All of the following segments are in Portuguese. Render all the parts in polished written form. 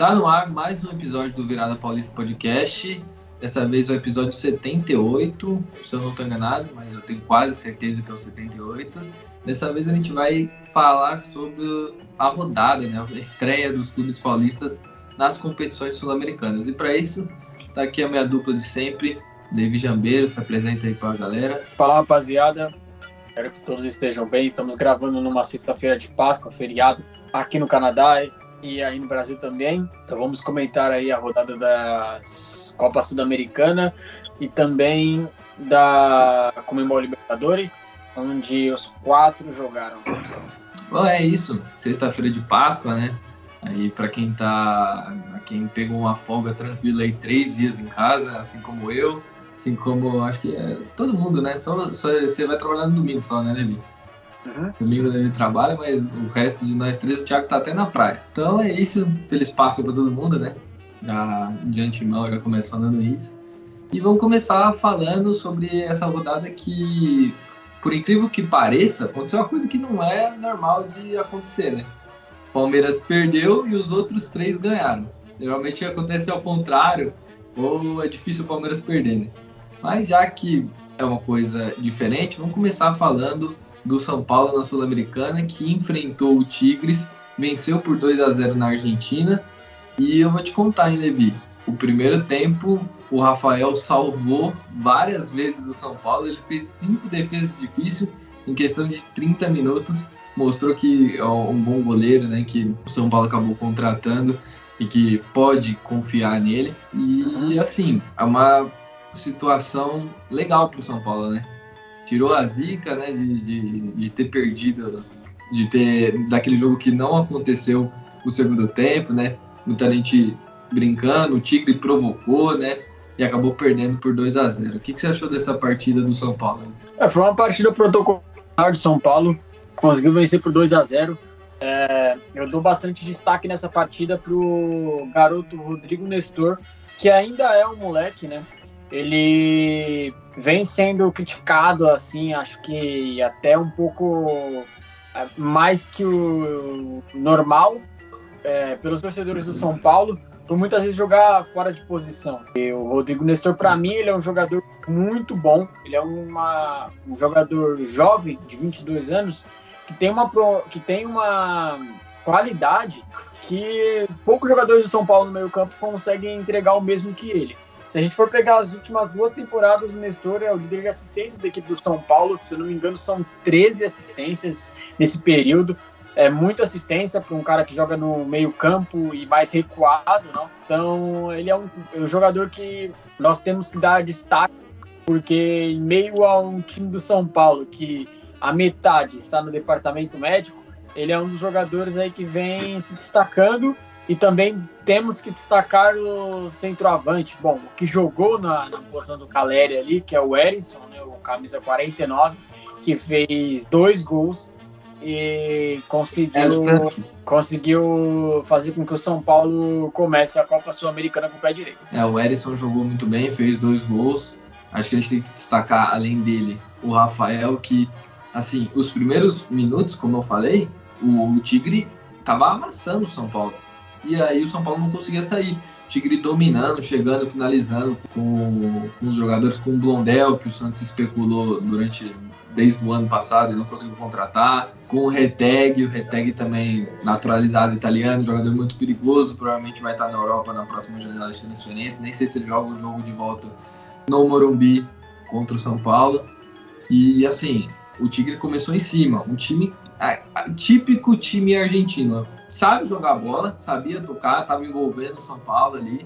Tá no ar mais um episódio do Virada Paulista Podcast. Dessa vez é o episódio 78, se eu não estou enganado, mas eu tenho quase certeza que é o 78. Dessa vez a gente vai falar sobre a rodada, né, a estreia dos clubes paulistas nas competições sul-americanas. E para isso, tá aqui a minha dupla de sempre, Levi Jambeiro, se apresenta aí para a galera. Fala, rapaziada. Espero que todos estejam bem. Estamos gravando numa sexta-feira de Páscoa, feriado, aqui no Canadá e aí no Brasil também. Então vamos comentar aí a rodada da Copa Sul-Americana e também da Conmebol Libertadores, onde os 4 jogaram. Bom, é isso. Sexta-feira de Páscoa, né? Aí para quem pegou uma folga tranquila aí 3 dias em casa, assim como eu, assim como acho que é todo mundo, né? Só você vai trabalhar no domingo só, né, Levi? Uhum. Domingo ele trabalha, mas o resto de nós três, o Thiago tá até na praia. Então é isso, feliz Páscoa para todo mundo, né? Já de antemão, já começo falando isso. E vamos começar falando sobre essa rodada que, por incrível que pareça, aconteceu uma coisa que não é normal de acontecer, né? Palmeiras perdeu e os outros 3 ganharam. Geralmente acontece ao contrário, ou é difícil o Palmeiras perder, né? Mas já que é uma coisa diferente, vamos começar falando do São Paulo na Sul-Americana, que enfrentou o Tigres, venceu por 2-0 na Argentina. E eu vou te contar, hein, Levi? O primeiro tempo, o Rafael salvou várias vezes o São Paulo. Ele fez 5 defesas difíceis em questão de 30 minutos. Mostrou que é um bom goleiro, né? Que o São Paulo acabou contratando e que pode confiar nele. E, assim, é uma situação legal para o São Paulo, né? Tirou a zica, né? De ter perdido, de ter daquele jogo que não aconteceu no segundo tempo, né? Muita gente brincando, o Tigre provocou, né? E acabou perdendo por 2-0. O que você achou dessa partida do São Paulo? Foi uma partida protocolar de São Paulo, conseguiu vencer por 2-0. Eu dou bastante destaque nessa partida pro garoto Rodrigo Nestor, que ainda é um moleque, né? Ele vem sendo criticado, assim, acho que até um pouco mais que o normal, pelos torcedores do São Paulo, por muitas vezes jogar fora de posição. E o Rodrigo Nestor, para mim, ele é um jogador muito bom. Ele é um jogador jovem, de 22 anos, que tem uma qualidade que poucos jogadores do São Paulo no meio campo conseguem entregar o mesmo que ele. Se a gente for pegar as últimas 2 temporadas, o Nestor é o líder de assistências da equipe do São Paulo. Se eu não me engano, são 13 assistências nesse período. É muita assistência para um cara que joga no meio campo e mais recuado, não? Então ele é um jogador que nós temos que dar destaque, porque em meio a um time do São Paulo que a metade está no departamento médico, ele é um dos jogadores aí que vem se destacando. E também temos que destacar o centroavante, bom, o que jogou na posição do Caleri ali, que é o Erisson, né, o camisa 49, que fez 2 gols e conseguiu fazer com que o São Paulo comece a Copa Sul-Americana com o pé direito. O Erisson jogou muito bem, fez 2 gols. Acho que a gente tem que destacar, além dele, o Rafael, que, assim, os primeiros minutos, como eu falei, o Tigre estava amassando o São Paulo. E aí o São Paulo não conseguia sair. O Tigre dominando, chegando, finalizando com os jogadores, com o Blondel, que o Santos especulou desde o ano passado e não conseguiu contratar. Com o Retegui também naturalizado italiano, jogador muito perigoso, provavelmente vai estar na Europa na próxima janela de transferência. Nem sei se ele joga o jogo de volta no Morumbi contra o São Paulo. E assim, o Tigre começou em cima, um time típico time argentino. Sabe jogar bola, sabia tocar, estava envolvendo o São Paulo ali,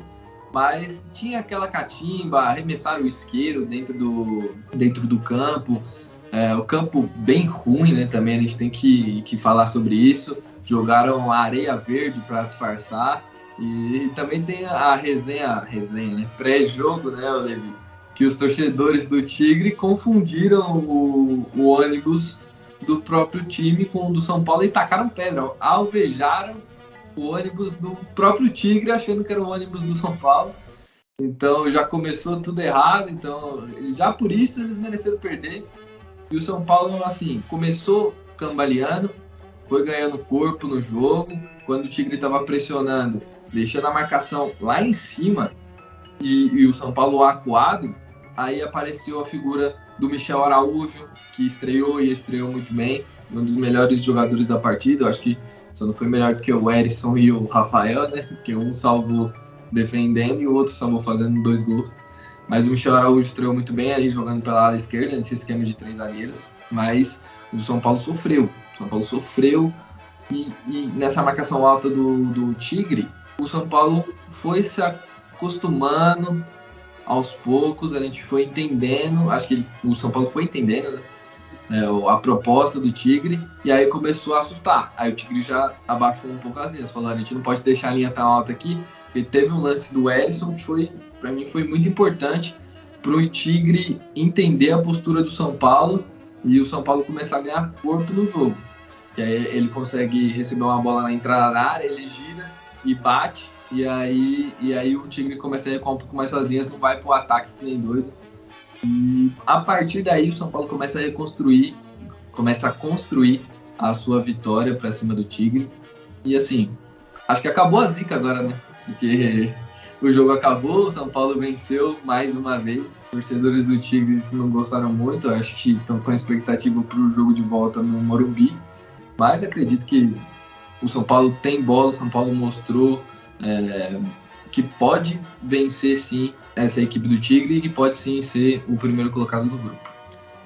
mas tinha aquela catimba, arremessaram o isqueiro dentro do campo. O campo bem ruim, né? Também a gente tem que falar sobre isso. Jogaram a areia verde para disfarçar. E também tem a resenha, né? Pré-jogo, né, Levi? Que os torcedores do Tigre confundiram o ônibus do próprio time com o do São Paulo e tacaram pedra, alvejaram o ônibus do próprio Tigre achando que era o ônibus do São Paulo. Então já começou tudo errado, então já por isso eles mereceram perder. E o São Paulo, assim, começou cambaleando, foi ganhando corpo no jogo. Quando o Tigre estava pressionando, deixando a marcação lá em cima e o São Paulo acuado, aí apareceu a figura do Michel Araújo, que estreou muito bem, um dos melhores jogadores da partida. Eu acho que só não foi melhor do que o Erisson e o Rafael, né? Porque um salvou defendendo e o outro salvou fazendo 2 gols. Mas o Michel Araújo estreou muito bem ali, jogando pela ala esquerda, nesse esquema de 3 zagueiros. Mas o São Paulo sofreu. E nessa marcação alta do Tigre, o São Paulo foi se acostumando aos poucos, a gente foi entendendo, acho que o São Paulo foi entendendo, né, a proposta do Tigre, e aí começou a assustar. Aí o Tigre já abaixou um pouco as linhas, falou, a gente não pode deixar a linha tão alta aqui, porque teve um lance do Erisson que para mim foi muito importante para o Tigre entender a postura do São Paulo e o São Paulo começar a ganhar corpo no jogo. E aí ele consegue receber uma bola na entrada da área, ele gira e bate, e aí o Tigre começa a recuar um pouco mais suas linhas, não vai pro ataque que nem doido. E a partir daí o São Paulo começa a construir a sua vitória para cima do Tigre. E assim, acho que acabou a zica agora, né? Porque o jogo acabou, o São Paulo venceu mais uma vez. Os torcedores do Tigre não gostaram muito, acho que estão com expectativa para o jogo de volta no Morumbi. Mas acredito que o São Paulo tem bola, o São Paulo mostrou que pode vencer sim essa equipe do Tigre e que pode sim ser o primeiro colocado do grupo.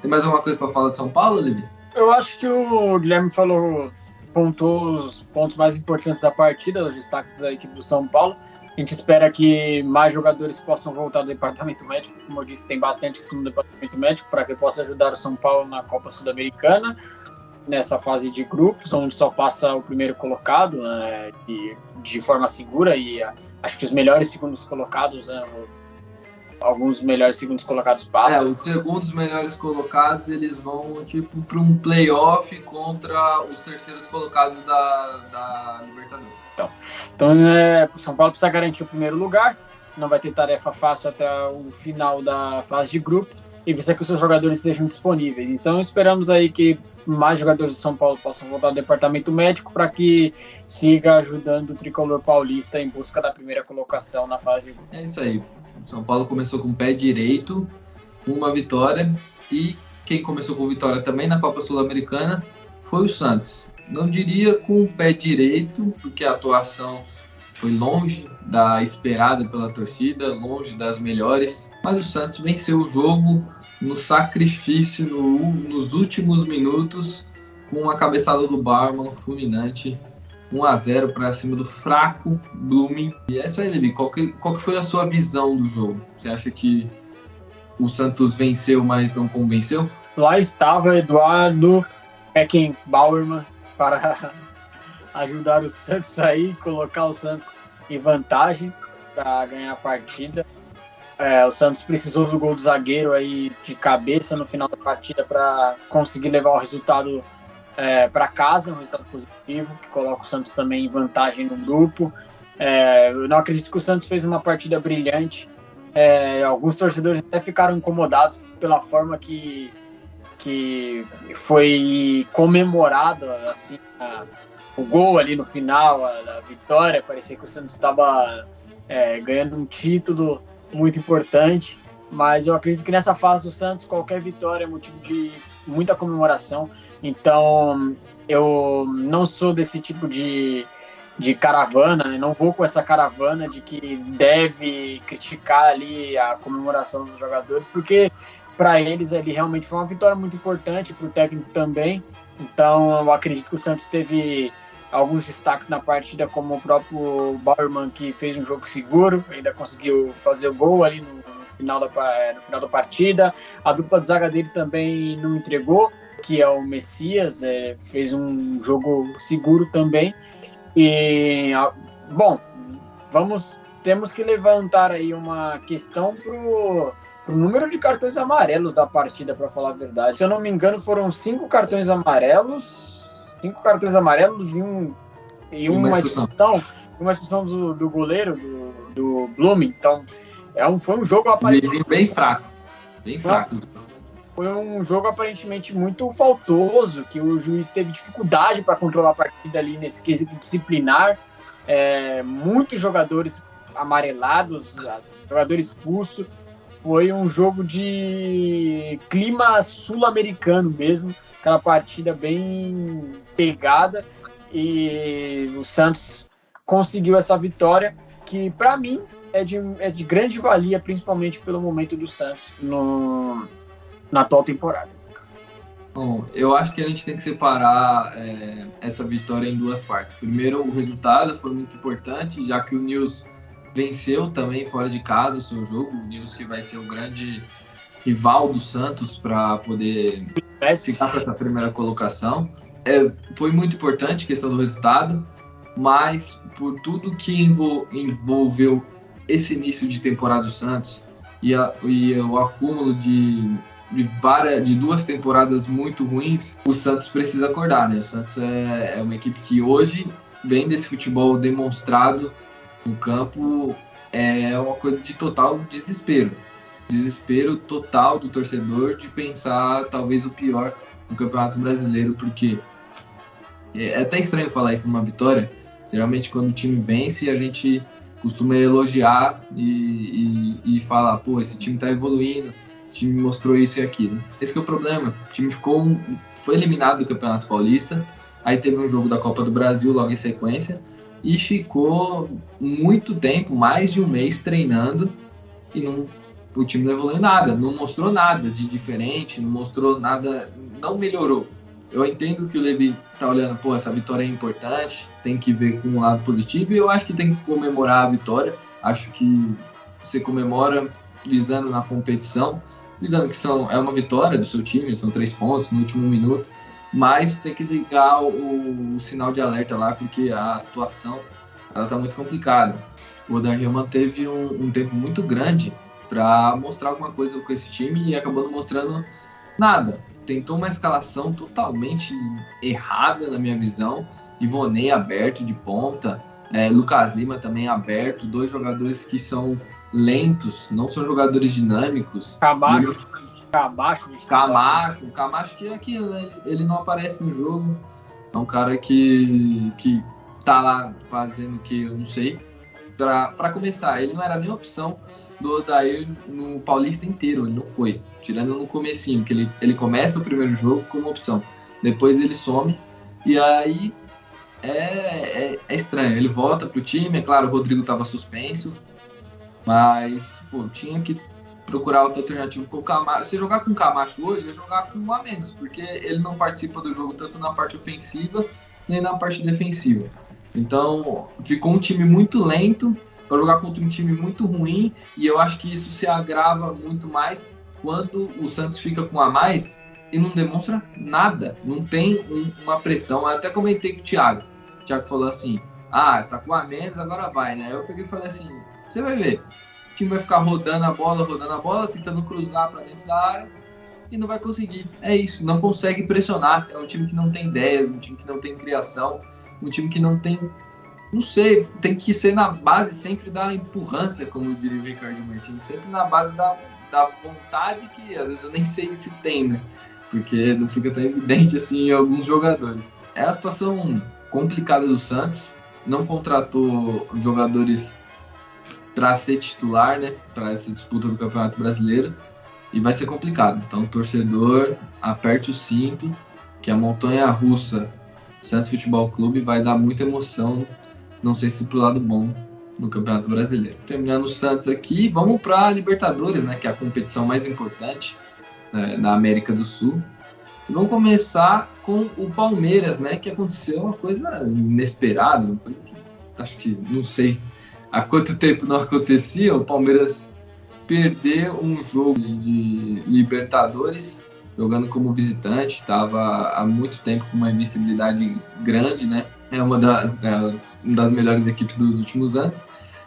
Tem mais alguma coisa para falar de São Paulo, Levi? Eu acho que o Guilherme pontuou os pontos mais importantes da partida, os destaques da equipe do São Paulo. A gente espera que mais jogadores possam voltar do departamento médico. Como eu disse, tem bastante no departamento médico para que possa ajudar o São Paulo na Copa Sul-Americana, nessa fase de grupos, onde só passa o primeiro colocado, né, de forma segura, e acho que os melhores segundos colocados, né, alguns melhores segundos colocados passam. Os segundos melhores colocados, eles vão tipo para um playoff contra os terceiros colocados da Libertadores. Então o São Paulo precisa garantir o primeiro lugar, não vai ter tarefa fácil até o final da fase de grupo, e precisa que os seus jogadores estejam disponíveis. Então esperamos aí que mais jogadores de São Paulo possam voltar ao departamento médico para que siga ajudando o tricolor paulista em busca da primeira colocação na fase de grupo. É isso aí. O São Paulo começou com o pé direito, uma vitória, e quem começou com vitória também na Copa Sul-Americana foi o Santos. Não diria com o pé direito, porque a atuação foi longe da esperada pela torcida, longe das melhores, mas o Santos venceu o jogo no sacrifício, nos últimos minutos, com uma cabeçada do Barman fulminante, 1-0 para cima do fraco Blooming. E é isso aí, Levi. Qual que foi a sua visão do jogo? Você acha que o Santos venceu, mas não convenceu? Lá estava Eduardo Beckenbauerman para ajudar o Santos aí, colocar o Santos em vantagem para ganhar a partida. O Santos precisou do gol do zagueiro aí de cabeça no final da partida para conseguir levar o resultado para casa, um resultado positivo, que coloca o Santos também em vantagem no grupo. Eu não acredito que o Santos fez uma partida brilhante. Alguns torcedores até ficaram incomodados pela forma que foi comemorado assim, o gol ali no final, a vitória. Parecia que o Santos estava ganhando um título muito importante, mas eu acredito que nessa fase do Santos qualquer vitória é motivo de muita comemoração. Então eu não sou desse tipo de caravana, né? Não vou com essa caravana de que deve criticar ali a comemoração dos jogadores, porque para eles ali realmente foi uma vitória muito importante, para o técnico também. Então eu acredito que o Santos teve alguns destaques na partida, como o próprio Bauerman, que fez um jogo seguro, ainda conseguiu fazer o gol ali no final da partida. A dupla de zaga dele também não entregou, que é o Messias, fez um jogo seguro também. E, bom, temos que levantar aí uma questão pro número de cartões amarelos da partida, para falar a verdade. Se eu não me engano, foram 5 cartões amarelos e uma expulsão do goleiro, do Blooming. Então, foi um jogo aparentemente bem fraco. Foi um jogo aparentemente muito faltoso, que o juiz teve dificuldade para controlar a partida ali nesse quesito disciplinar. muitos jogadores amarelados, jogador expulso. Foi um jogo de clima sul-americano mesmo, aquela partida bem pegada, e o Santos conseguiu essa vitória, que para mim é de grande valia, principalmente pelo momento do Santos na atual temporada. Bom, eu acho que a gente tem que separar essa vitória em duas partes. Primeiro, o resultado foi muito importante, já que o Nils venceu também fora de casa o seu jogo. O Nils, que vai ser o grande rival do Santos para poder ficar com essa primeira colocação. Foi muito importante a questão do resultado, mas por tudo que envolveu esse início de temporada do Santos e o acúmulo de duas temporadas muito ruins, o Santos precisa acordar, né? O Santos é uma equipe que hoje vem desse futebol demonstrado no campo, é uma coisa de total desespero. Desespero total do torcedor de pensar talvez o pior no Campeonato Brasileiro, porque é até estranho falar isso numa vitória. Geralmente quando o time vence, a gente costuma elogiar e falar, pô, esse time tá evoluindo, esse time mostrou isso e aquilo. Esse que é o problema. O time foi eliminado do Campeonato Paulista, aí teve um jogo da Copa do Brasil logo em sequência, e ficou muito tempo, mais de um mês, treinando, e o time não evoluiu nada, não mostrou nada de diferente, não mostrou nada, não melhorou. Eu entendo que o Levi tá olhando, pô, essa vitória é importante, tem que ver com um lado positivo, e eu acho que tem que comemorar a vitória. Acho que você comemora visando na competição, visando que é uma vitória do seu time, são 3 pontos no último minuto, mas tem que ligar o sinal de alerta lá, porque a situação ela tá muito complicada. O Odair manteve um tempo muito grande para mostrar alguma coisa com esse time e acabou não mostrando nada. Tentou uma escalação totalmente errada na minha visão. Ivonei aberto de ponta, Lucas Lima também aberto, 2 jogadores que são lentos, não são jogadores dinâmicos. Camacho que é aquilo, né? Ele não aparece no jogo. É um cara que tá lá fazendo o que eu não sei. Para começar, ele não era nem opção do Odair no Paulista inteiro, ele não foi. Tirando no comecinho, que ele começa o primeiro jogo como opção. Depois ele some e aí é estranho. Ele volta pro time, é claro, o Rodrigo estava suspenso, mas pô, tinha que procurar outra alternativa com o Camacho. Se jogar com o Camacho hoje, é jogar com um a menos, porque ele não participa do jogo tanto na parte ofensiva nem na parte defensiva. Então, ficou um time muito lento para jogar contra um time muito ruim, e eu acho que isso se agrava muito mais quando o Santos fica com a mais e não demonstra nada, não tem uma pressão. Eu até comentei com o Thiago falou assim, tá com a menos, agora vai, né? Eu peguei e falei assim, você vai ver, o time vai ficar rodando a bola, tentando cruzar para dentro da área e não vai conseguir. É isso, não consegue pressionar. É um time que não tem ideias, um time que não tem criação, um time que não tem, não sei, tem que ser na base sempre da empurrância, como diria o Ricardo Martins, sempre na base da vontade, que às vezes eu nem sei se tem, né? Porque não fica tão evidente assim em alguns jogadores. É a situação complicada do Santos, não contratou jogadores para ser titular, né, para essa disputa do Campeonato Brasileiro, e vai ser complicado. Então, torcedor, aperte o cinto, que a montanha-russa Santos Futebol Clube vai dar muita emoção, não sei se pro lado bom, no Campeonato Brasileiro. Terminando o Santos aqui, vamos para a Libertadores, né, que é a competição mais importante na América do Sul. E vamos começar com o Palmeiras, né, que aconteceu uma coisa inesperada, uma coisa que acho que não sei há quanto tempo não acontecia. O Palmeiras perder um jogo de Libertadores jogando como visitante, estava há muito tempo com uma invencibilidade grande, né? É uma das melhores equipes dos últimos anos,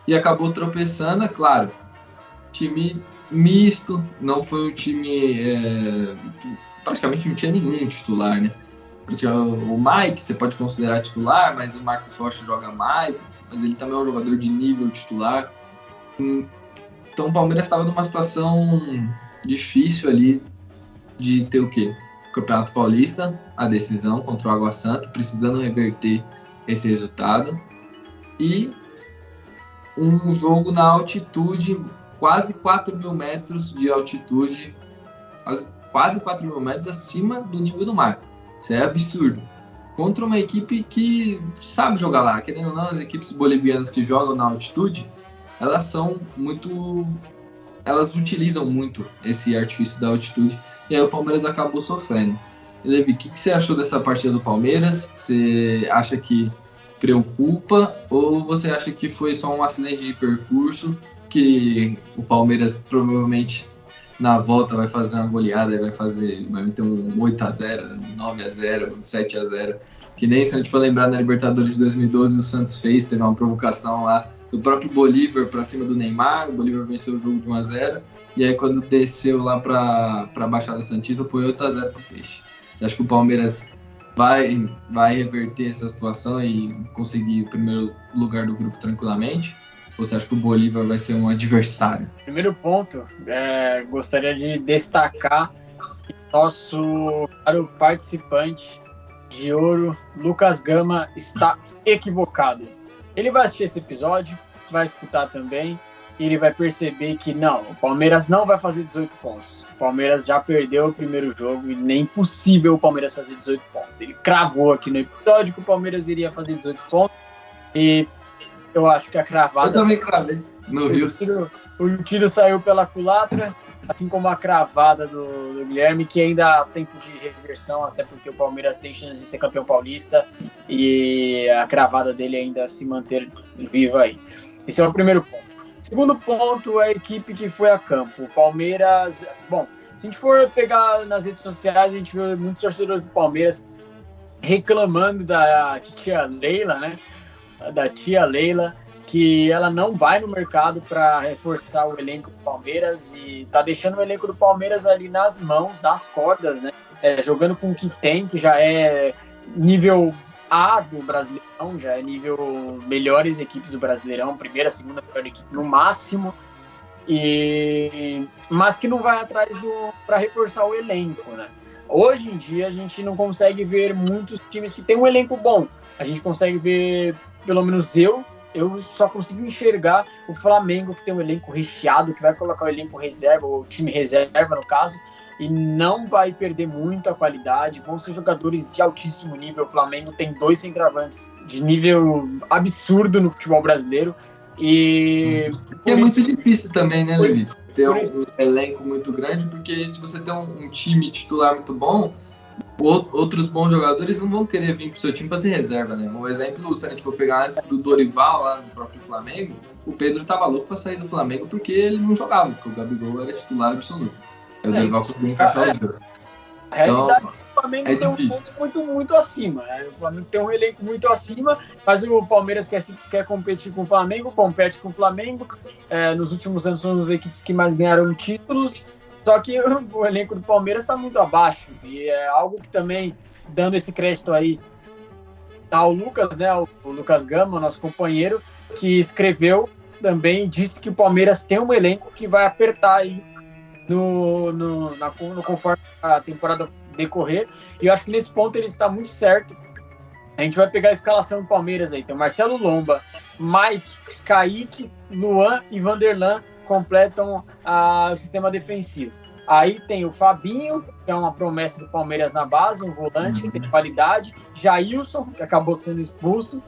e acabou tropeçando, é claro. Time misto, não foi um time, praticamente não tinha nenhum titular, né? Tinha o Mike, você pode considerar titular, mas o Marcos Rocha joga mais, mas ele também é um jogador de nível titular. Então o Palmeiras estava numa situação difícil ali de ter o quê? O Campeonato Paulista, a decisão contra o Água Santa, precisando reverter esse resultado. e um jogo na altitude, quase 4.000 metros de altitude, quase 4.000 metros acima do nível do mar. Isso é absurdo. Contra uma equipe que sabe jogar lá. Querendo ou não, as equipes bolivianas que jogam na altitude, elas utilizam muito esse artifício da altitude, e aí o Palmeiras acabou sofrendo. Levi, o que você achou dessa partida do Palmeiras? Você acha que preocupa ou você acha que foi só um acidente de percurso, que o Palmeiras provavelmente na volta vai fazer uma goleada, vai meter um 8-0, 9-0, 7-0, que nem se a gente for lembrar na Libertadores de 2012 o Santos teve uma provocação lá do próprio Bolívar para cima do Neymar, o Bolívar venceu o jogo de 1-0, e aí quando desceu lá para a Baixada Santista foi 8-0 pro Peixe. Você acha que o Palmeiras vai reverter essa situação e conseguir o primeiro lugar do grupo tranquilamente? Ou você acha que o Bolívar vai ser um adversário? Primeiro ponto, gostaria de destacar que nosso caro participante de ouro, Lucas Gama, está equivocado. Ele vai assistir esse episódio, vai escutar também, e ele vai perceber que não, o Palmeiras não vai fazer 18 pontos. O Palmeiras já perdeu o primeiro jogo e nem possível o Palmeiras fazer 18 pontos. Ele cravou aqui no episódio que o Palmeiras iria fazer 18 pontos e eu acho que a cravada... Eu também cravei no Rio. O tiro saiu pela culatra, assim como a cravada do Guilherme, que ainda há tempo de reversão, até porque o Palmeiras tem chance de ser campeão paulista e a cravada dele ainda se manter viva aí. Esse é o primeiro ponto. Segundo ponto é a equipe que foi a campo. O Palmeiras... Bom, se a gente for pegar nas redes sociais, a gente vê muitos torcedores do Palmeiras reclamando da tia Leila, né? Da tia Leila, que ela não vai no mercado para reforçar o elenco do Palmeiras e tá deixando o elenco do Palmeiras ali nas mãos, nas cordas, né? Jogando com o que tem, que já é nível A do Brasileirão, já é nível melhores equipes do Brasileirão, primeira, segunda, melhor equipe no máximo, mas que não vai atrás para reforçar o elenco, né? Hoje em dia a gente não consegue ver muitos times que têm um elenco bom. A gente consegue ver, pelo menos eu só consigo enxergar o Flamengo, que tem um elenco recheado, que vai colocar o elenco reserva, o time reserva no caso, e não vai perder muito a qualidade, vão ser jogadores de altíssimo nível. O Flamengo tem 2 centroavantes de nível absurdo no futebol brasileiro, e é muito difícil também, né, Levi? Ter um elenco muito grande, porque se você tem um time titular muito bom, outros bons jogadores não vão querer vir pro seu time para ser reserva, né? Um exemplo, se a gente for pegar antes do Dorival lá no próprio Flamengo, o Pedro tava louco para sair do Flamengo porque ele não jogava, porque o Gabigol era titular absoluto. Aí o Dorival conseguiu encaixar os dois. A realidade o Flamengo tem um ponto muito acima, né? O Flamengo tem um elenco muito acima, mas o Palmeiras quer competir com o Flamengo, compete com o Flamengo. Nos últimos anos são as equipes que mais ganharam títulos, só que o elenco do Palmeiras está muito abaixo, e é algo que também, dando esse crédito aí ao Lucas, né, o Lucas Gama, nosso companheiro, que escreveu também, disse que o Palmeiras tem um elenco que vai apertar aí conforme a temporada decorrer, e eu acho que nesse ponto ele está muito certo. A gente vai pegar a escalação do Palmeiras aí, tem Marcelo Lomba, Mike, Kaique, Luan e Vanderlan completam o sistema defensivo. Aí tem o Fabinho, que é uma promessa do Palmeiras na base, um volante que tem qualidade, Jailson, que acabou sendo expulso,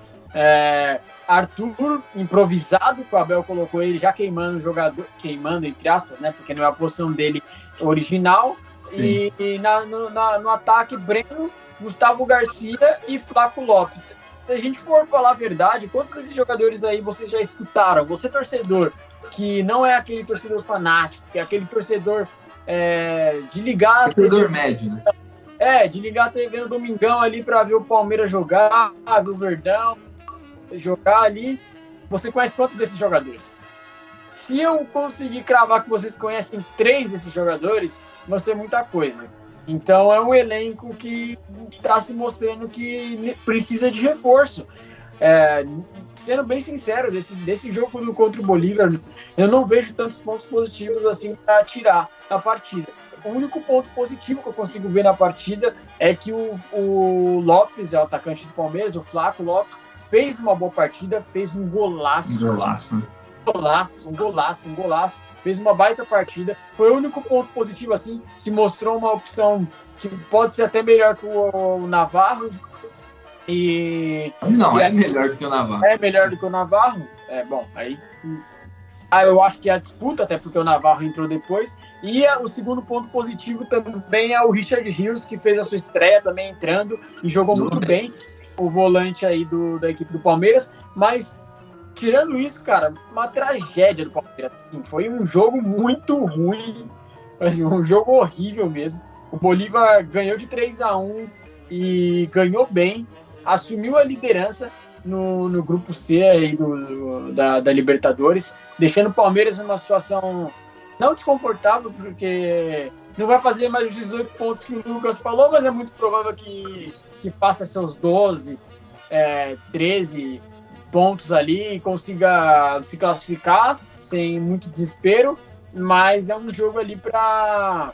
Arthur, improvisado, que o Abel colocou ele já queimando o jogador, queimando entre aspas, né, porque não é a posição dele original. Sim. E no ataque, Breno, Gustavo Garcia e Flaco Lopes. Se a gente for falar a verdade, quantos desses jogadores aí vocês já escutaram? Você, torcedor, que não é aquele torcedor fanático, que é aquele torcedor de ligar... Torcedor médio, né? De ligar a TV no domingão ali para ver o Palmeiras jogar, ver o Verdão jogar ali. Você conhece quantos desses jogadores? Se eu conseguir cravar que vocês conhecem 3 desses jogadores, vai ser muita coisa. Então é um elenco que está se mostrando que precisa de reforço. Sendo bem sincero, desse jogo contra o Bolívar, eu não vejo tantos pontos positivos assim para tirar da partida. O único ponto positivo que eu consigo ver na partida é que o Lopes, é o atacante do Palmeiras, o Flaco Lopes, fez uma boa partida, fez um golaço. Um golaço. Fez uma baita partida. Foi o único ponto positivo, assim. Se mostrou uma opção que pode ser até melhor que o Navarro. Não, é melhor do que o Navarro. É melhor do que o Navarro? Bom, aí... eu acho que é a disputa, até porque o Navarro entrou depois. E o segundo ponto positivo também é o Richard Rios, que fez a sua estreia também entrando e jogou muito bem. O volante aí da equipe do Palmeiras. Mas... tirando isso, cara, uma tragédia do Palmeiras. Foi um jogo muito ruim, um jogo horrível mesmo. O Bolívar ganhou de 3-1 e ganhou bem, assumiu a liderança no grupo C aí da Libertadores, deixando o Palmeiras numa situação não desconfortável, porque não vai fazer mais os 18 pontos que o Lucas falou, mas é muito provável que faça seus 12, 13 pontos ali e consiga se classificar sem muito desespero, mas é um jogo ali para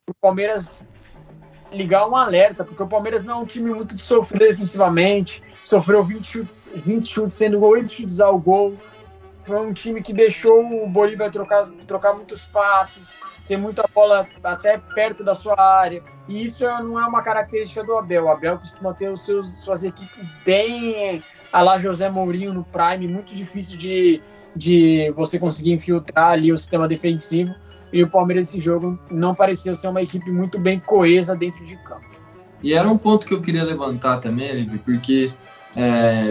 o Palmeiras ligar um alerta, porque o Palmeiras não é um time muito de sofrer defensivamente, sofreu 20 chutes sendo gol, 8 chutes ao gol. Foi um time que deixou o Bolívar trocar muitos passes, ter muita bola até perto da sua área. E isso não é uma característica do Abel. O Abel costuma ter suas equipes bem a lá José Mourinho no Prime, muito difícil de você conseguir infiltrar ali o sistema defensivo. E o Palmeiras, nesse jogo, não pareceu ser uma equipe muito bem coesa dentro de campo. E era um ponto que eu queria levantar também, Libre, porque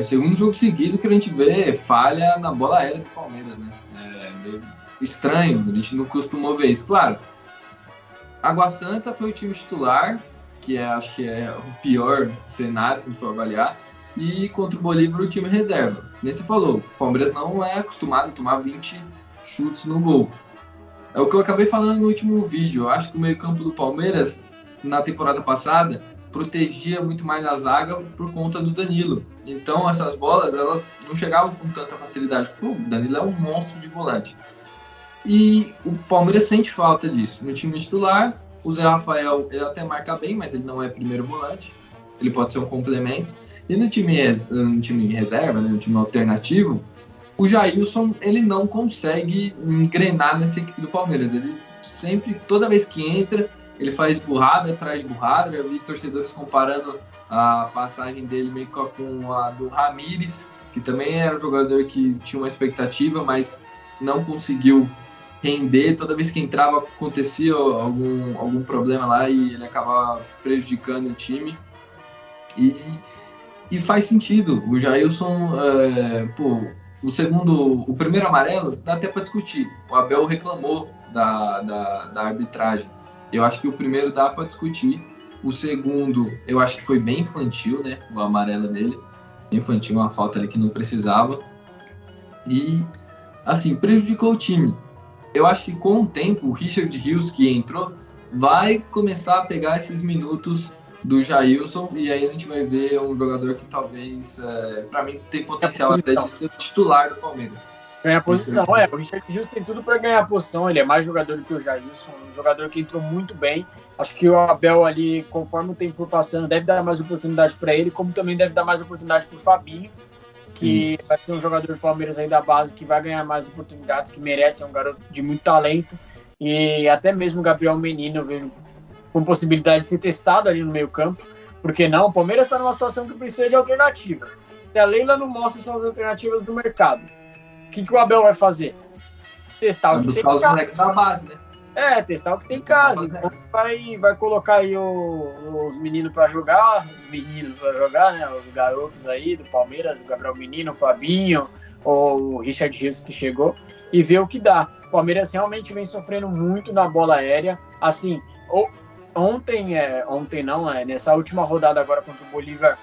segundo jogo seguido que a gente vê falha na bola aérea do Palmeiras, né? Meio estranho, a gente não costumou ver isso. Claro, Água Santa foi o time titular, que acho que é o pior cenário, se a gente for avaliar, e contra o Bolívar o time reserva. Nem você falou, o Palmeiras não é acostumado a tomar 20 chutes no gol. É o que eu acabei falando no último vídeo. Eu acho que o meio-campo do Palmeiras, na temporada passada, protegia muito mais a zaga por conta do Danilo. Então, essas bolas, elas não chegavam com tanta facilidade. O Danilo é um monstro de volante. E o Palmeiras sente falta disso. No time titular, o Zé Rafael, ele até marca bem, mas ele não é primeiro volante. Ele pode ser um complemento. E no time reserva, né, no time alternativo, o Jailson, ele não consegue engrenar nessa equipe do Palmeiras. Ele sempre, toda vez que entra, ele faz burrada atrás de burrada. Já vi torcedores comparando a passagem dele meio com a do Ramires, que também era um jogador que tinha uma expectativa, mas não conseguiu render. Toda vez que entrava, acontecia algum problema lá e ele acabava prejudicando o time. E faz sentido. O Jailson, o primeiro amarelo dá até para discutir. O Abel reclamou da arbitragem. Eu acho que o primeiro dá para discutir. O segundo, eu acho que foi bem infantil, né? O amarelo dele. Infantil, uma falta ali que não precisava. E, assim, prejudicou o time. Eu acho que com o tempo, o Richard Rios, que entrou, vai começar a pegar esses minutos do Jailson, e aí a gente vai ver um jogador que talvez, para mim, tem potencial até de ser titular do Palmeiras. Ganhar posição, o Richard Rios tem tudo para ganhar posição, ele é mais jogador do que o Jailson, um jogador que entrou muito bem. Acho que o Abel ali, conforme o tempo for passando, deve dar mais oportunidade para ele, como também deve dar mais oportunidade para o Fabinho, que vai ser um jogador do Palmeiras aí da base, que vai ganhar mais oportunidades, que merece, é um garoto de muito talento, e até mesmo o Gabriel Menino, eu vejo com possibilidade de ser testado ali no meio campo, porque não, o Palmeiras está numa situação que precisa de alternativa. Se a Leila não mostra essas alternativas do mercado, o que o Abel vai fazer? Testar o que buscar os moleques da base, né? Testar o que tem em casa. Então vai colocar aí os meninos para jogar, né? Os garotos aí do Palmeiras, o Gabriel Menino, o Fabinho, ou o Richard Rios que chegou, e ver o que dá. O Palmeiras realmente vem sofrendo muito na bola aérea. Assim, nessa última rodada agora contra o Bolívar,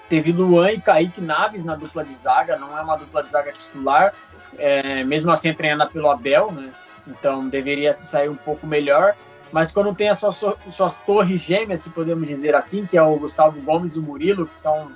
teve Luan e Kaique Naves na dupla de zaga, não é uma dupla de zaga titular, mesmo assim treinada pelo Abel, né? Então deveria se sair um pouco melhor, mas quando tem as suas torres gêmeas, se podemos dizer assim, que é o Gustavo Gomes e o Murilo, que são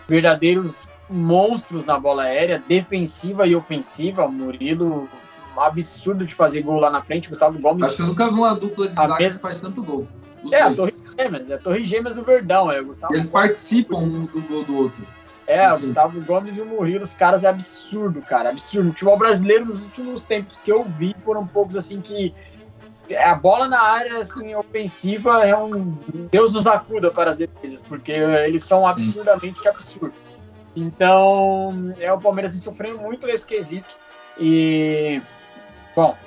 verdadeiros monstros na bola aérea, defensiva e ofensiva. O Murilo, um absurdo de fazer gol lá na frente. Gustavo Gomes... Acho que eu nunca vi uma dupla de zaga que faz tanto gol. A Torre Gêmeas do Verdão. Eles participam um do gol do outro. O Gustavo Gomes e o Murilo, os caras é absurdo, cara, absurdo. O futebol brasileiro, nos últimos tempos que eu vi, foram poucos, assim, que a bola na área, assim, ofensiva é um Deus nos acuda para as defesas, porque eles são absurdamente absurdos. Então, o Palmeiras assim, sofrendo muito nesse quesito. E, bom,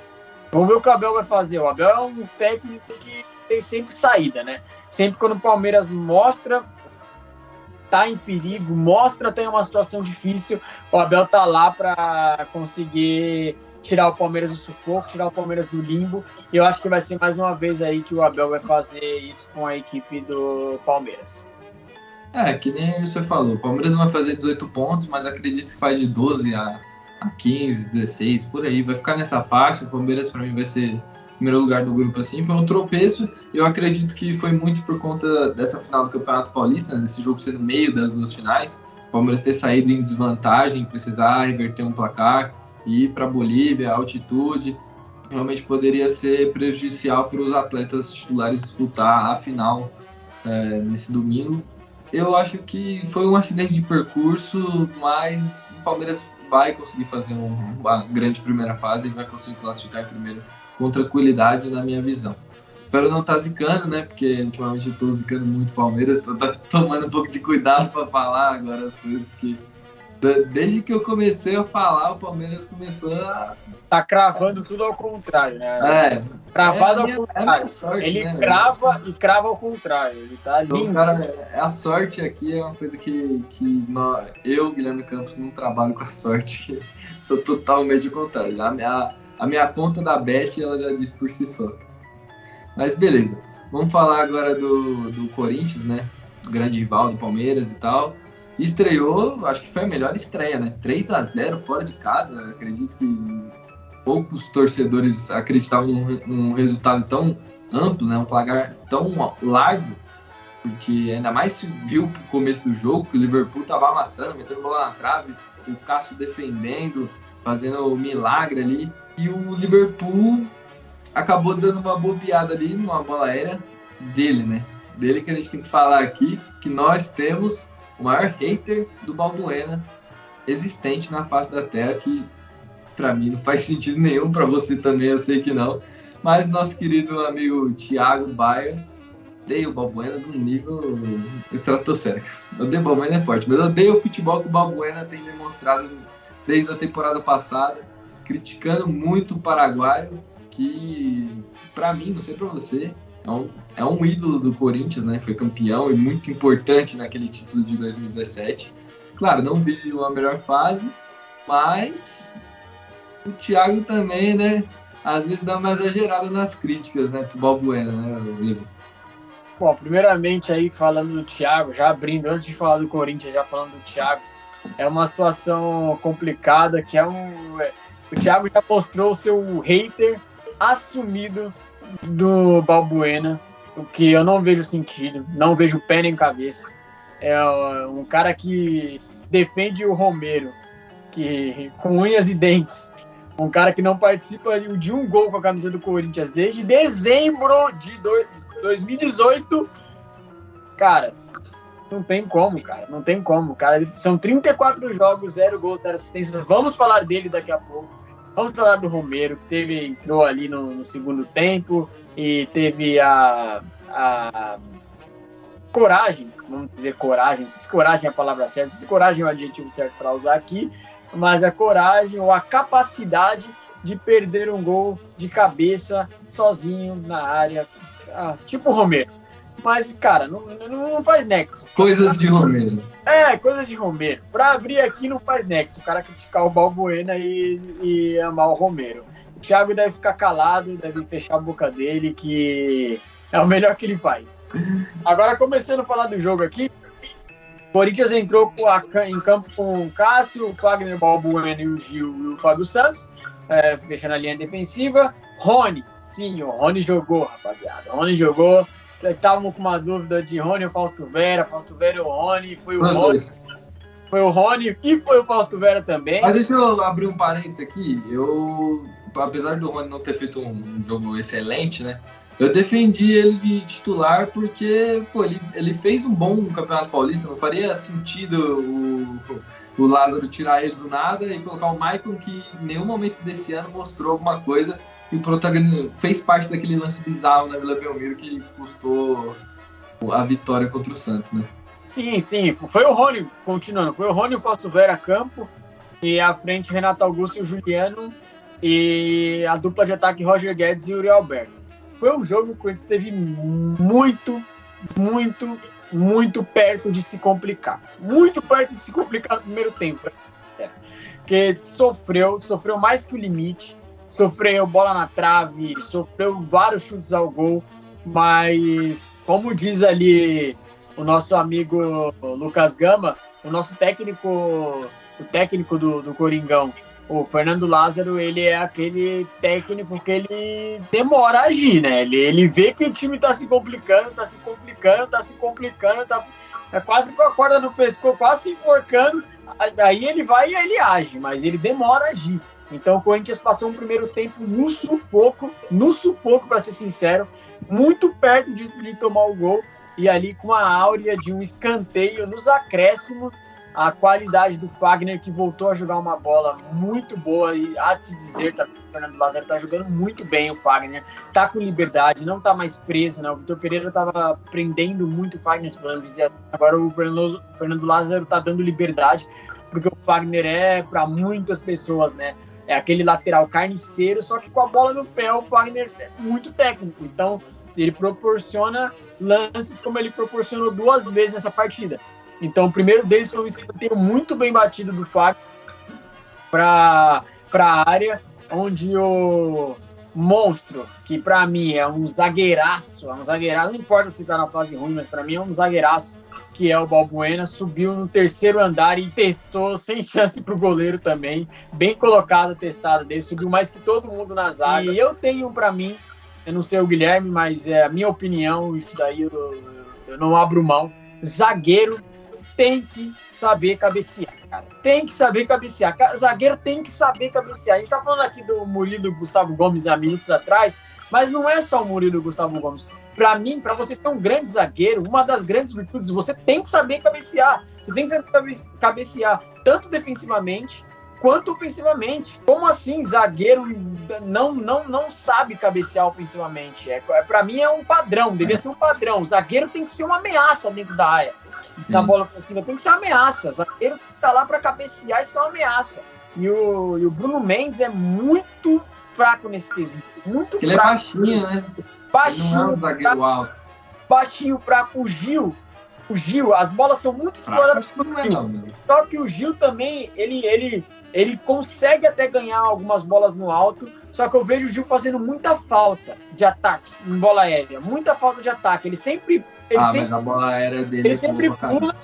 vamos ver o que o Abel vai fazer. O Abel é um técnico que tem sempre saída, né? Sempre quando o Palmeiras mostra tá em perigo, mostra tem uma situação difícil, o Abel tá lá para conseguir tirar o Palmeiras do sufoco, tirar o Palmeiras do limbo, e eu acho que vai ser mais uma vez aí que o Abel vai fazer isso com a equipe do Palmeiras. Que nem você falou, o Palmeiras não vai fazer 18 pontos, mas acredito que faz de 12 a 15, 16, por aí, vai ficar nessa faixa. O Palmeiras para mim vai ser primeiro lugar do grupo, assim, foi um tropeço. Eu acredito que foi muito por conta dessa final do Campeonato Paulista, né, desse jogo ser no meio das duas finais, o Palmeiras ter saído em desvantagem, precisar reverter um placar, ir para a Bolívia, a altitude, realmente poderia ser prejudicial para os atletas titulares disputar a final nesse domingo. Eu acho que foi um acidente de percurso, mas o Palmeiras vai conseguir fazer uma grande primeira fase e vai conseguir classificar em primeiro com tranquilidade, na minha visão. Espero não estar zicando, né? Porque ultimamente eu estou zicando muito o Palmeiras, estou tomando um pouco de cuidado para falar agora as coisas, porque desde que eu comecei a falar, o Palmeiras começou a... Tá cravando tudo ao contrário, né? Cravado ao contrário. É a sorte, ele né, crava e crava ao contrário. Ele tá lindo. Então, cara, a sorte aqui é uma coisa que eu, Guilherme Campos, não trabalho com a sorte. Sou totalmente o contrário. A minha conta da Bet, ela já diz por si só. Mas beleza. Vamos falar agora do Corinthians, né? O grande rival do Palmeiras e tal. Estreou, acho que foi a melhor estreia, né? 3-0 fora de casa. Acredito que poucos torcedores acreditavam num resultado tão amplo, né? Um placar tão largo, porque ainda mais se viu pro começo do jogo que o Liverpool tava amassando, metendo bola na trave, o Cássio defendendo, fazendo um milagre ali, e o Liverpool acabou dando uma bobeada ali numa bola aérea dele, né? Dele que a gente tem que falar aqui, que nós temos o maior hater do Balbuena existente na face da Terra, que para mim não faz sentido nenhum, para você também eu sei que não, mas nosso querido amigo Thiago Baia odeia o Balbuena de um nível estratosférico. Odeio o Balbuena é forte, mas eu odeio o futebol que o Balbuena tem demonstrado desde a temporada passada, criticando muito o paraguaio, que para mim, não sei para você, é um ídolo do Corinthians, né? Foi campeão e muito importante naquele título de 2017. Claro, não vive uma melhor fase, mas o Thiago também, né? Às vezes dá uma exagerada nas críticas, né? Pro Balbuena, né, Vivo? Bom, primeiramente aí falando do Thiago, já abrindo, antes de falar do Corinthians, já falando do Thiago, é uma situação complicada, que o Thiago já mostrou o seu hater assumido do Balbuena, o que eu não vejo sentido, não vejo pé nem cabeça. É um cara que defende o Romero, que com unhas e dentes, um cara que não participa de um gol com a camisa do Corinthians desde dezembro de 2018, cara, não tem como, cara, não tem como, cara, são 34 jogos, 0 gols, 0 assistências, vamos falar dele daqui a pouco, vamos falar do Romero, que entrou ali no segundo tempo e teve a coragem, vamos dizer coragem, não sei se coragem é a palavra certa, não sei se coragem é o adjetivo certo para usar aqui, mas a coragem ou a capacidade de perder um gol de cabeça sozinho na área, tipo o Romero. Mas, cara, não faz nexo. Coisas de Romero. Coisas de Romero. Pra abrir aqui não faz nexo. O cara criticar o Balbuena e amar o Romero. O Thiago deve ficar calado, deve fechar a boca dele, que é o melhor que ele faz. Agora, começando a falar do jogo aqui, o Corinthians entrou em campo com o Cássio, o Fagner, o Balbuena e o Gil e o Fábio Santos, fechando a linha defensiva. Rony, sim, o Rony jogou, rapaziada. O Rony jogou. Estávamos com uma dúvida de Rony ou Fausto Vera ou Rony. Foi o Rony. Foi o Rony e foi o Fausto Vera também. Mas deixa eu abrir um parênteses aqui. Apesar do Rony não ter feito um jogo excelente, né? Eu defendi ele de titular porque, pô, ele fez um bom Campeonato Paulista, não faria sentido o Lázaro tirar ele do nada e colocar o Maicon, que em nenhum momento desse ano mostrou alguma coisa e fez parte daquele lance bizarro na Vila Belmiro que custou a vitória contra o Santos, né? Sim, foi o Rony, continuando, foi o Rony, o Fausto Vera campo, e à frente Renato Augusto e o Juliano, e a dupla de ataque Roger Guedes e Yuri Alberto. Foi um jogo que o Corinthians esteve muito perto de se complicar. Muito perto de se complicar no primeiro tempo. Porque sofreu mais que o limite, sofreu bola na trave, sofreu vários chutes ao gol, mas, como diz ali o nosso amigo Lucas Gama, o técnico do Coringão, o Fernando Lázaro, ele é aquele técnico que ele demora a agir, né? Ele vê que o time tá se complicando, é quase com a corda no pescoço, quase se enforcando, aí ele vai e ele age, mas ele demora a agir. Então o Corinthians passou um primeiro tempo no sufoco, para ser sincero, muito perto de tomar o gol, e ali com a áurea de um escanteio nos acréscimos, a qualidade do Fagner, que voltou a jogar uma bola muito boa, e há de se dizer, o Fernando Lázaro tá jogando muito bem, o Fagner tá com liberdade, não tá mais preso, né? O Vitor Pereira tava prendendo muito o Fagner, podemos dizer. Agora o Fernando Lázaro tá dando liberdade, porque o Fagner é, para muitas pessoas, né, é aquele lateral carniceiro, só que com a bola no pé o Fagner é muito técnico, então ele proporciona lances como ele proporcionou 2 vezes nessa partida. Então, o primeiro deles foi um escanteio muito bem batido do Fagner para a área, onde o monstro, que para mim é um zagueiraço, não importa se está na fase ruim, mas para mim é um zagueiraço, que é o Balbuena, subiu no 3º andar e testou sem chance para o goleiro também, bem colocado, testado dele, subiu mais que todo mundo na zaga. E eu tenho para mim, eu não sei o Guilherme, mas é a minha opinião, isso daí eu não abro mão, zagueiro tem que saber cabecear, cara. Tem que saber cabecear. Zagueiro tem que saber cabecear. A gente tá falando aqui do Murilo e do Gustavo Gomes há minutos atrás, mas não é só o Murilo e o Gustavo Gomes. Para mim, para você ser um grande zagueiro, uma das grandes virtudes, você tem que saber cabecear. Você tem que saber cabecear tanto defensivamente quanto ofensivamente. Como assim zagueiro não sabe cabecear ofensivamente? Para mim é um padrão, devia ser um padrão. O zagueiro tem que ser uma ameaça dentro da área. Na bola ofensiva tem que ser uma ameaça. O zagueiro tá lá para cabecear e ser uma ameaça. E o Bruno Mendes é muito fraco nesse quesito. Muito ele fraco. É baixinho, né? Baixinho. Ele não é um zagueiro alto. Baixinho, fraco. O Gil, as bolas são muito exploradas pelo Gil. Só que o Gil também, ele consegue até ganhar algumas bolas no alto, só que eu vejo o Gil fazendo muita falta de ataque em bola aérea. Muita falta de ataque. Ele sempre mas a bola aérea dele ele sempre pula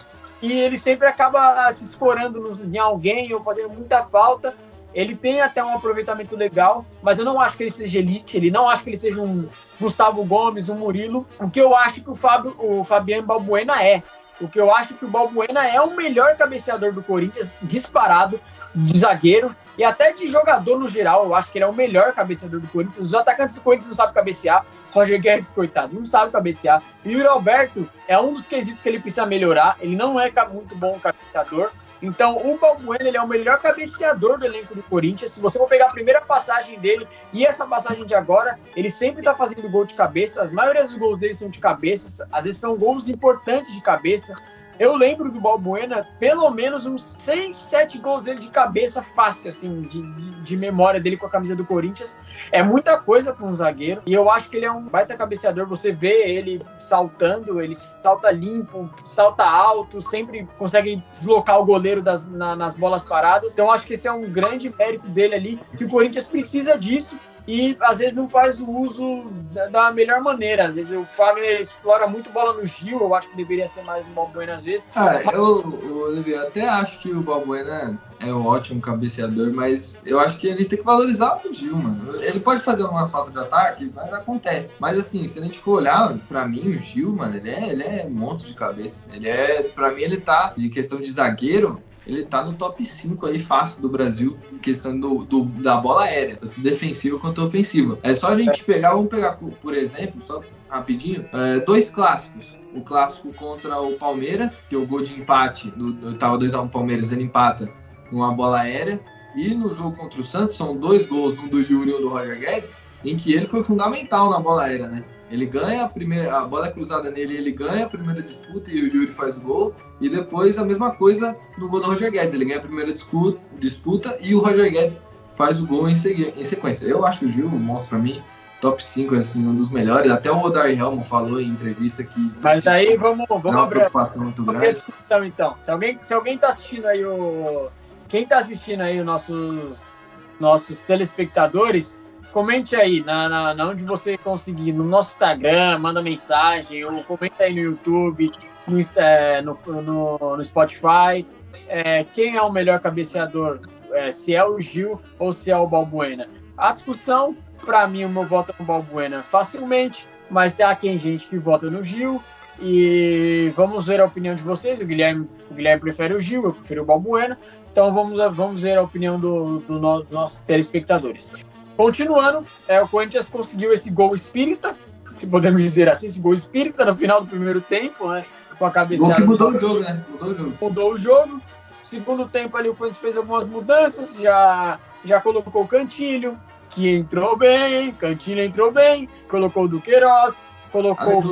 e ele sempre acaba se escorando em alguém ou fazendo muita falta. Ele tem até um aproveitamento legal, mas eu não acho que ele seja elite, ele não acho que ele seja um Gustavo Gomes, um Murilo. O que eu acho que o Fabiano Balbuena é. O que eu acho que o Balbuena é o melhor cabeceador do Corinthians, disparado, de zagueiro e até de jogador no geral. Eu acho que ele é o melhor cabeceador do Corinthians. Os atacantes do Corinthians não sabem cabecear. Roger Guedes, coitado, não sabe cabecear. E o Yuri Alberto é um dos quesitos que ele precisa melhorar. Ele não é muito bom cabeceador. Então, o Balbuena, ele é o melhor cabeceador do elenco do Corinthians. Se você for pegar a primeira passagem dele e essa passagem de agora, ele sempre tá fazendo gol de cabeça. As maiorias dos gols dele são de cabeça. Às vezes são gols importantes de cabeça. Eu lembro do Balbuena, pelo menos uns 6, 7 gols dele de cabeça fácil, assim, de memória dele com a camisa do Corinthians. É muita coisa para um zagueiro. E eu acho que ele é um baita cabeceador. Você vê ele saltando, ele salta limpo, salta alto, sempre consegue deslocar o goleiro nas bolas paradas. Então eu acho que esse é um grande mérito dele ali, que o Corinthians precisa disso. E às vezes não faz o uso da melhor maneira. Às vezes o Fagner explora muito bola no Gil, eu acho que deveria ser mais no Balbuena às vezes. Eu até acho que o Balbuena é um ótimo cabeceador, mas eu acho que a gente tem que valorizar o Gil, mano. Ele pode fazer algumas faltas de ataque, mas acontece. Mas assim, se a gente for olhar, pra mim o Gil, mano, ele é monstro de cabeça. Pra mim ele tá, de questão de zagueiro, ele tá no top 5 aí fácil do Brasil, em questão da bola aérea, tanto defensiva quanto ofensiva. É só a gente pegar, vamos pegar, por exemplo, só rapidinho, 2 clássicos. O clássico contra o Palmeiras, que o gol de empate, tava 2-1 Palmeiras, ele empata numa bola aérea. E no jogo contra o Santos, são 2 gols, um do Yuri e um do Roger Guedes, em que ele foi fundamental na bola aérea, né? Ele ganha a bola cruzada nele, ele ganha a primeira disputa e o Yuri faz o gol. E depois a mesma coisa no gol do Roger Guedes. Ele ganha a primeira disputa e o Roger Guedes faz o gol em sequência. Eu acho o Gil, um monstro pra mim, top 5, assim, um dos melhores. Até o Rodar Helmo falou em entrevista que... Mas aí vamos uma preocupação muito grande. Então, se alguém tá assistindo aí quem tá assistindo aí os nossos telespectadores, comente aí na onde você conseguir, no nosso Instagram, manda mensagem, ou comenta aí no YouTube, no Spotify, quem é o melhor cabeceador, se é o Gil ou se é o Balbuena. A discussão, para mim, o meu voto é no Balbuena facilmente, mas tem gente que vota no Gil, e vamos ver a opinião de vocês. O Guilherme prefere o Gil, eu prefiro o Balbuena, então vamos ver a opinião dos nossos telespectadores. Continuando, o Corinthians conseguiu esse gol espírita, se podemos dizer assim, esse gol espírita no final do primeiro tempo, né? Com a cabeçada. Mudou o jogo, né? Mudou o jogo. Segundo tempo ali o Corinthians fez algumas mudanças, já colocou o Cantilho, que entrou bem, colocou o Duqueiroz, colocou o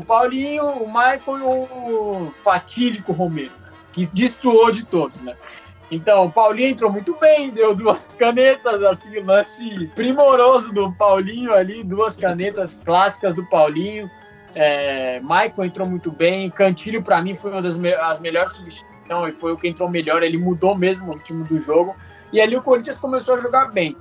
Paulinho, o Maicon e o fatídico Romero, que destoou de todos, né? Então, o Paulinho entrou muito bem, deu 2 canetas, assim, lance primoroso do Paulinho ali, 2 canetas clássicas do Paulinho. Maicon entrou muito bem, Cantilho, para mim, foi uma das melhores substituições, e foi o que entrou melhor, ele mudou mesmo o ritmo do jogo, e ali o Corinthians começou a jogar bem.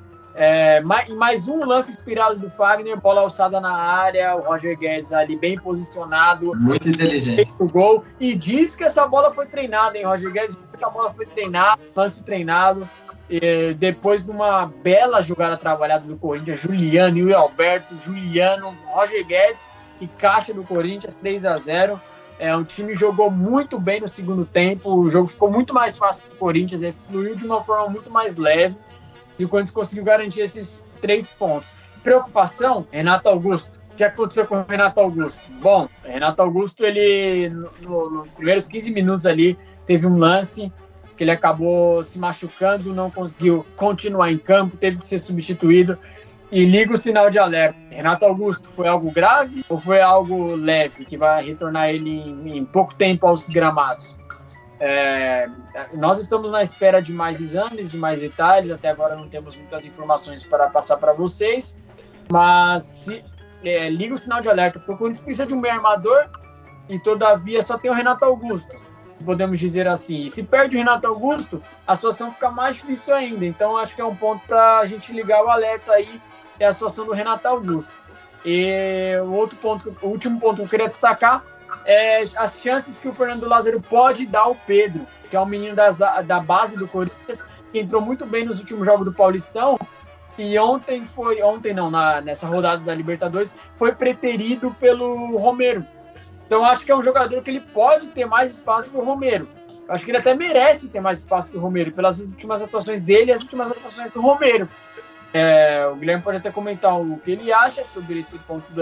Mais um lance inspirado do Fagner, bola alçada na área, o Roger Guedes ali bem posicionado. Muito inteligente. O gol, e diz que essa bola foi treinada, hein? Roger Guedes diz que essa bola foi treinada, lance treinado. Depois de uma bela jogada trabalhada do Corinthians, Juliano, Yuri Alberto, Roger Guedes e caixa do Corinthians, 3-0. O time jogou muito bem no segundo tempo, o jogo ficou muito mais fácil para o Corinthians, fluiu de uma forma muito mais leve. E o Corinthians conseguiu garantir esses 3 pontos. Preocupação, Renato Augusto. O que aconteceu com o Renato Augusto? Bom, Renato Augusto, ele nos primeiros 15 minutos ali, teve um lance que ele acabou se machucando, não conseguiu continuar em campo, teve que ser substituído e liga o sinal de alerta. Renato Augusto, foi algo grave ou foi algo leve, que vai retornar ele em pouco tempo aos gramados? Nós estamos na espera de mais exames, de mais detalhes. Até agora não temos muitas informações para passar para vocês, mas liga o sinal de alerta, porque o Corinthians precisa de um bem armador e todavia só tem o Renato Augusto, podemos dizer assim. E se perde o Renato Augusto, a situação fica mais difícil ainda. Então acho que é um ponto para a gente ligar o alerta aí, é a situação do Renato Augusto. E o último ponto que eu queria destacar as chances que o Fernando Lázaro pode dar ao Pedro, que é um menino da base do Corinthians, que entrou muito bem nos últimos jogos do Paulistão, e nessa rodada da Libertadores, foi preterido pelo Romero. Então acho que é um jogador que ele pode ter mais espaço que o Romero. Acho que ele até merece ter mais espaço que o Romero, pelas últimas atuações dele e as últimas atuações do Romero. O Guilherme pode até comentar o que ele acha sobre esse ponto do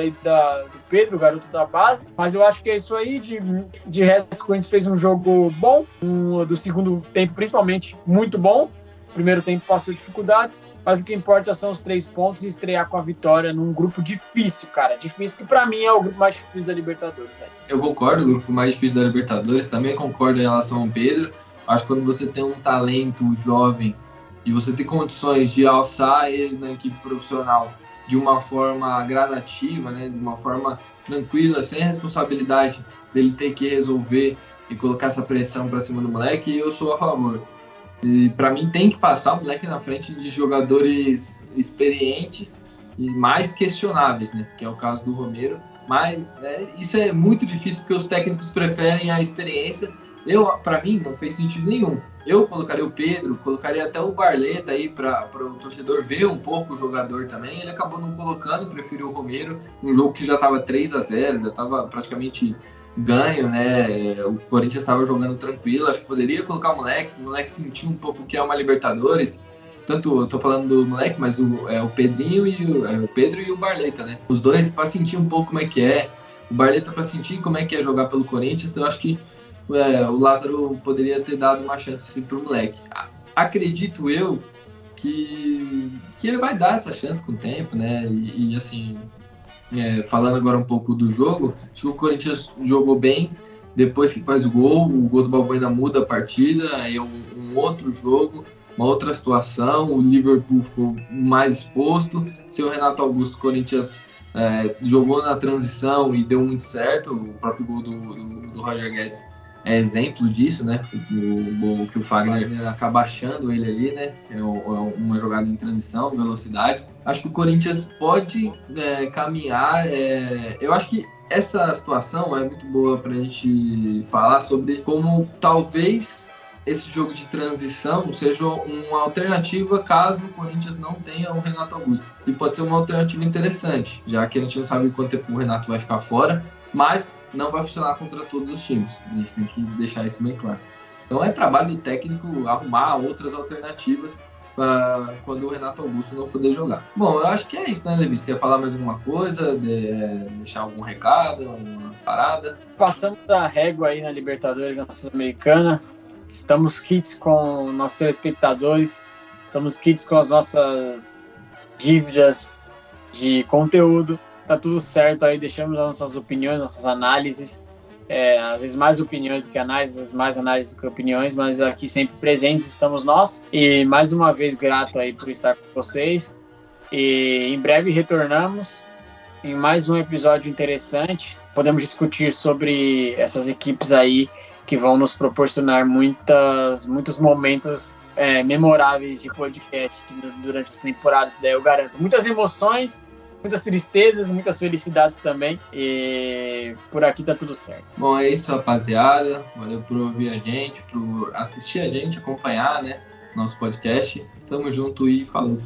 Pedro, o garoto da base, mas eu acho que é isso aí. De resto, o Corinthians fez um jogo bom, do segundo tempo principalmente muito bom. O primeiro tempo passou dificuldades, mas o que importa são os 3 pontos e estrear com a vitória num grupo difícil, cara. Difícil, que pra mim é o grupo mais difícil da Libertadores. Eu concordo, o grupo mais difícil da Libertadores, também concordo em relação ao Pedro. Acho que quando você tem um talento jovem e você tem condições de alçar ele na equipe profissional de uma forma gradativa, né, de uma forma tranquila, sem a responsabilidade dele ter que resolver e colocar essa pressão para cima do moleque, eu sou a favor. E para mim tem que passar o moleque na frente de jogadores experientes e mais questionáveis, né, que é o caso do Romero. Mas isso é muito difícil porque os técnicos preferem a experiência. Para mim, não fez sentido nenhum. Eu colocaria o Pedro, colocaria até o Barleta aí para o torcedor ver um pouco o jogador também. Ele acabou não colocando, preferiu o Romero, um jogo que já estava 3-0, já estava praticamente ganho, né? O Corinthians estava jogando tranquilo, acho que poderia colocar o moleque sentiu um pouco o que é uma Libertadores. Tanto eu tô falando do moleque, mas o Pedrinho o Pedro e o Barleta, né? Os dois para sentir um pouco como é que é. O Barleta para sentir como é que é jogar pelo Corinthians. Então eu acho que o Lázaro poderia ter dado uma chance assim, pro moleque. Acredito eu que ele vai dar essa chance com o tempo, né? E assim, falando agora um pouco do jogo, acho que o Corinthians jogou bem. Depois que faz o gol do Balbuena muda a partida, aí é um outro jogo, uma outra situação. O Liverpool ficou mais exposto. Seu Renato Augusto, o Corinthians jogou na transição e deu muito certo. O próprio gol do Roger Guedes é exemplo disso, né? Que o Fagner acaba achando ele ali, né? É uma jogada em transição, velocidade. Acho que o Corinthians pode caminhar. Eu acho que essa situação é muito boa para a gente falar sobre como talvez esse jogo de transição seja uma alternativa caso o Corinthians não tenha o Renato Augusto. E pode ser uma alternativa interessante, já que a gente não sabe quanto tempo o Renato vai ficar fora, mas não vai funcionar contra todos os times. A gente tem que deixar isso bem claro. Então é trabalho do técnico arrumar outras alternativas para quando o Renato Augusto não poder jogar. Bom, eu acho que é isso, né, Levi? Você quer falar mais alguma coisa? Deixar algum recado, alguma parada? Passamos a régua aí na Libertadores, na Sul-Americana. Estamos quites com nossos telespectadores, estamos quites com as nossas dívidas de conteúdo. Tá tudo certo aí, deixamos as nossas opiniões, nossas análises, às vezes mais opiniões do que análises, às vezes mais análises do que opiniões, mas aqui sempre presentes estamos nós. E mais uma vez grato aí por estar com vocês. E em breve retornamos em mais um episódio interessante. Podemos discutir sobre essas equipes aí que vão nos proporcionar muitos momentos memoráveis de podcast durante as temporadas. Daí eu garanto muitas emoções, muitas tristezas, muitas felicidades também. E por aqui tá tudo certo. Bom, é isso, rapaziada. Valeu por ouvir a gente, por assistir a gente, acompanhar, né, nosso podcast. Tamo junto e falou.